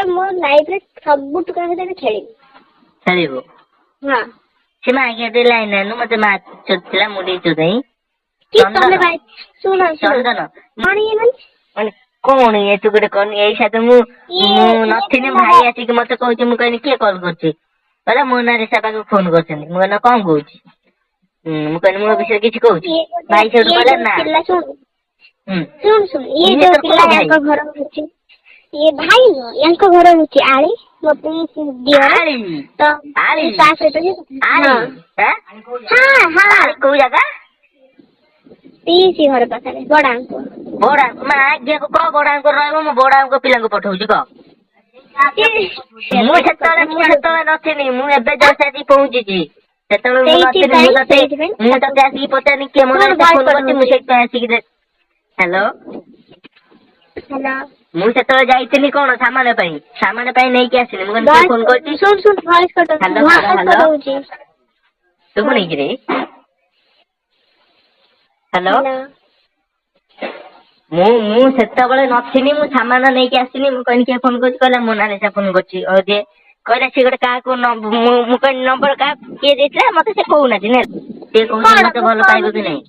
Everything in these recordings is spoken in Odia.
ମୋ ଲାଇଫରେ ସବୁଠୁ କାହା ସହିତ ଖେଳିବୁ। ହଁ ସେ ମାଗିଆ ଟିକେ ଲାଇନ ଆଣୁ ମତେ ମା ଚୋଥିଲା ମୁଁ ଟିକେ ଚୋଦେଇ ଚନ୍ଦନ ମାନେ କଣ ଇଏ ତୁ ଗୋଟେ କହନି ଏଇ ସାଥ ମୁଁ ନଥିନି ଭାଇ ଆସିକି ମତେ କହୁଛି ମୁଁ କହିଲି କିଏ କଲ୍ କରୁଛି କହିଲା ମୋ ନାଁ ରେଷା ପାଖକୁ ଫୋନ କରିଛନ୍ତି ମୁଁ କହିଲି କଣ କହୁଛି ମୁଁ କହିଲି ମୋ ବିଷୟରେ କିଛି କହୁଛି ଭାଇ ସେଠୁ କହିଲା ନା ଶୁଣ ଇଏ ଯୋଉ ପିଲା ୟାଙ୍କ ଘର ହଉଛି ଇଏ ଭାଇ ନୁହଁ ୟାଙ୍କ ଘର ହଉଛି ଆଳି ମୋ ପିଇସି ଦିଅର ତ ତା ସହିତ କୋଉ ଜାଗା ପିଇସି ଘର ପାଖରେ ବଡାଙ୍କୁ ମା ଆଜ୍ଞାକୁ କହ ବଡାଙ୍କୁ ରହିବ ମୁଁ ବଡାଙ୍କ ପିଲାଙ୍କୁ ପଠଉଛି କହ ମୁଁ ସେତେବେଳେ ନଥିଲି ମୁଁ ଏବେ ଜଷ୍ଟ ଆସି ପହଞ୍ଚିଛି ସେତେବେଳେ ମୁଁ ନଥିଲି ମୁଁ ତତେ ଆସିକି ପଚାରିନି କିଏ ମୋ ନାଁ ଫୋନ କରିଛି ମୁଁ ସେଇଥିପାଇଁ ଆସିକି ହ୍ୟାଲୋ ମୁଁ ସେତେବେଳେ ଯାଇଥିଲି କଣ ସାମାନ ପାଇଁ ନେଇକି ଆସିଲି ମୁଁ କହିଲି ଫୋନ କରିଛି ହ୍ୟାଲୋ ଶୁଭୁନି କିରେ ହ୍ୟାଲୋ ମୁଁ ସେତେବେଳେ ନଥିଲି ମୁଁ ସାମାନ ନେଇକି ଆସିଲି ମୁଁ କହିଲି କିଏ ଫୋନ କରୁଛି କହିଲା ମୋ ନାଁ ରେଷା ଫୋନ କରୁଛି ଆଉ ଯେ କହିଲା ସିଏ ଗୋଟେ କାହାକୁ ମୁଁ କହିଲି ନମ୍ବର କାହା କିଏ ଦେଇଥିଲା ମତେ ସେ କହୁନାହାନ୍ତି ନା ସିଏ କହୁଛି ମତେ ଭଲ ପାଇବ କି ନାହିଁ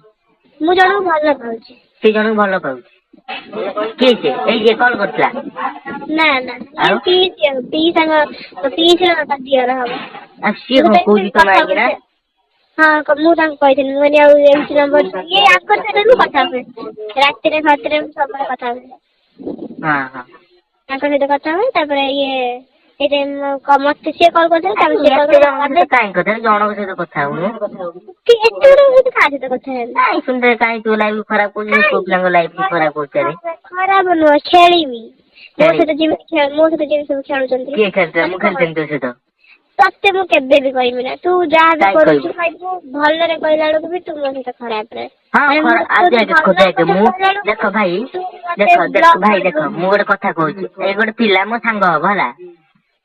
ମୁଁ ଜଣକୁ ଭଲ ପାଉଛି ସେ ଜଣକୁ ଭଲ ପାଉଛି କିଏ ସେ ଏଇ ଯିଏ କଲ୍ କରିଥିଲା ନା ପିଇସିର ଦିଅର ହବ ଆଉ ସିଏ କଣ କହୁଛି ତମେ ଆଇକିନା ହଁ ମୁଁ ତାଙ୍କୁ କହିଥିଲି ମୁଁ କହିଲି ଆଉ ଏମିତି ନମ୍ବର ଇଏ ଆଙ୍କର ସହିତ ମୁଁ କଥା ହୁଏ ରାତିରେ ଫାତିରେ ମୁଁ ସବୁବେଳେ କଥା ହୁଏ ତାଙ୍କ ସହିତ କଥା ହୁଏ ତାପରେ ଏଇଟା ମତେ ସିଏ କଲ୍ କରିଥିଲେ ତାପରେ ସିଏ କାଇଁ କଥା ଜଣଙ୍କ ସହିତ କଥା ହଉନୁ ଏତେ ଗୁଡା କାହା ସହିତ କଥା ହେବି କାଇଁ ସୁନ୍ଦର କାଇଁ ତୋ ଲାଇଫ୍ ଖରାପ କରୁଛୁ ପୁଅ ପିଲାଙ୍କ ଲାଇଫ୍ ଖରାପ କରୁଛୁ ଖରାପ ନୁହଁ ଖେଳିବି ମୋ ସହିତ ଯେମିତି ସବୁ ଖେଳୁଛନ୍ତି କିଏ ଖେଳୁଥିଲା ମୁଁ ଖେଳିଥିଲି ତୋ ସହିତ ତତେ ମୁଁ କେବେ ବି କହିବି ନା ତୁ ଯାହା ବି କରୁଛୁ କହିବୁ ଭଲରେ କହିଲା ବେଳକୁ ବି ତୁ ମୋ ସହିତ ଖରାପରେ ଦେଖ ଭାଇ ଦେଖ ମୁଁ ଗୋଟେ କଥା କହୁଛି ଏଇ ଗୋଟେ ପିଲା ମୋ ସାଙ୍ଗ ହବ ହେଲା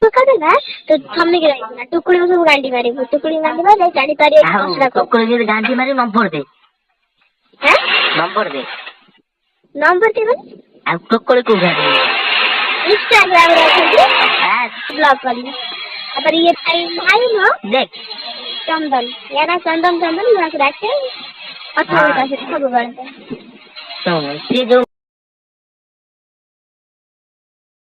ଥମିକି ରହିବୁ ନା ଟୁକୁଳିକୁ ସବୁ ଗାଣ୍ଡି ମାରିବୁ ଟୁକୁଳି ଗାଣ୍ଡି ମାରିଲେ ଜାଣିପାରିବେ ଗାଣ୍ଡି ମାରି ନମ୍ବର ଦେ ନମ୍ବର ଦେବେ ଆଉ ଟୁକୁଳି କୋଉ ଗାଣ୍ଡି ଇନଷ୍ଟାଗ୍ରାମରେ ଅଛନ୍ତି ବ୍ଲକ କରିବି ତାପରେ ଇଏ ଭାଇ ନୁହଁ ଦେଖ ଚନ୍ଦନ ୟା ନା ଚନ୍ଦନ ମୁଁ ଡାକେ କଥା ସବୁବେଳେ